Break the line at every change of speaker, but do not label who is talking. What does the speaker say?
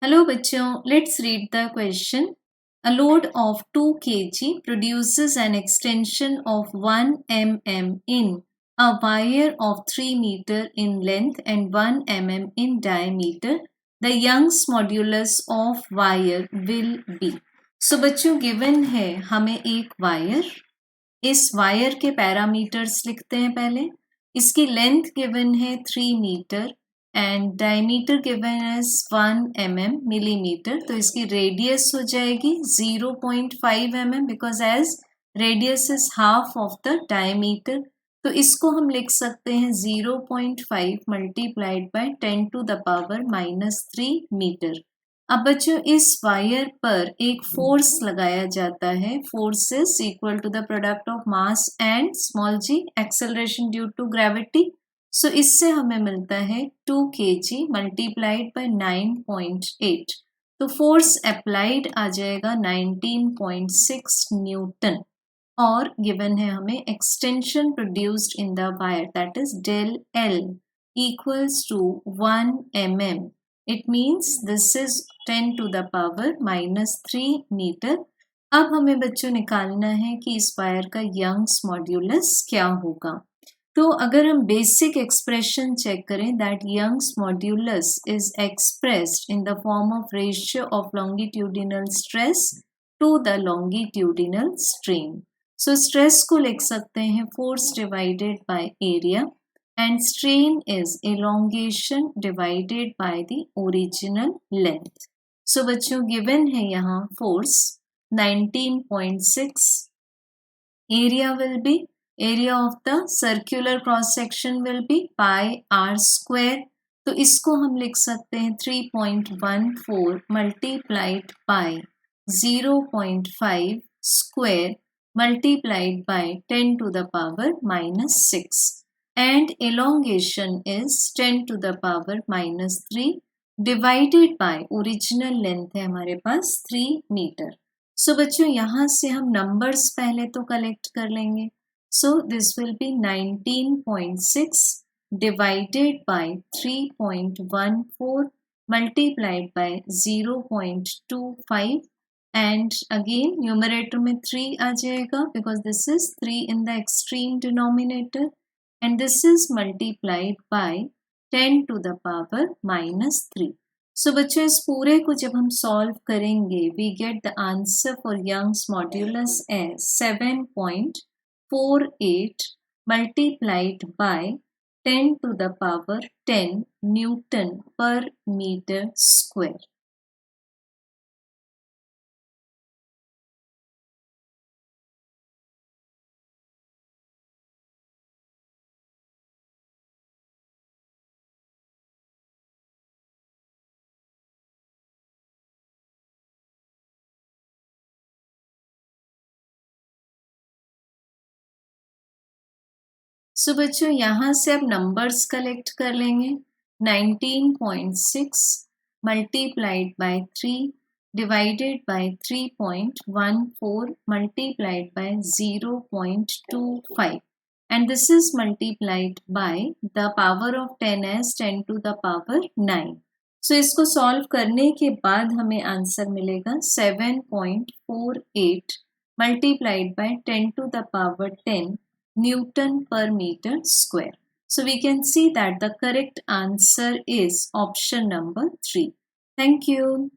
Hello बच्चों, let's read the question. A load of 2 kg produces an extension of 1 mm in a wire of 3 meter in length and 1 mm in diameter. The Young's modulus of wire will be. So बच्चों given है हमें एक wire, इस wire के parameters लिखते हैं पहले. इसकी लेंथ गिवन है 3 मीटर एंड डायमीटर गिवन है 1 mm मिलीमीटर. तो इसकी रेडियस हो जाएगी 0.5 mm because as radius is half of the diameter. तो इसको हम लिख सकते हैं 0.5 multiplied by 10 to the power -3 metre. अब बच्चों इस वायर पर एक फोर्स लगाया जाता है. Force is equal to the product of mass and small g acceleration due to gravity. So इससे हमें मिलता है 2 kg मल्टीप्लाइड बाय 9.8. तो फोर्स अप्लाइड आ जाएगा 19.6 न्यूटन. और गिवन है हमें extension produced in the wire that is del L equals to 1 mm. It means this is 10 to the power -3 metre. अब हमें बच्चों निकालना है कि इस वायर का यंग्स मॉड्यूलस क्या होगा. तो अगर हम बेसिक एक्सप्रेशन चेक करें that Young's modulus is expressed in the form of ratio of longitudinal stress to the longitudinal strain. So stress को लिख सकते हैं force divided by area and strain is elongation divided by the original length. So बच्चों given है यहाँ force 19.6. area will be area of the circular cross section will be pi r square. तो इसको हम लिख सकते हैं 3.14 multiplied by 0.5 square multiplied by 10 to the power -6. And elongation is 10 to the power -3 divided by original length है हमारे पास 3 metre. सो बच्चों यहाँ से हम नंबर्स पहले तो कलेक्ट कर लेंगे. So this will be 19.6 divided by 3.14 multiplied by 0.25 and again numerator में 3 आ जाएगा because this is 3 in the extreme denominator. And this is multiplied by 10 to the power -3. So बच्चों इस पूरे को जब हम सॉल्व करेंगे we get the answer for Young's modulus as 7.48 multiplied by 10 to the power 10 Newton per meter square. सो बच्चों यहाँ से अब नंबर्स कलेक्ट कर लेंगे. 19.6 multiplied by 3 divided by 3.14 multiplied by 0.25 and this is multiplied by the power of 10 as 10 to the power 9. सो इसको solve करने के बाद हमें आंसर मिलेगा 7.48 multiplied by 10 to the power 10 Newton per meter square. So we can see that the correct answer is option number 3. Thank you.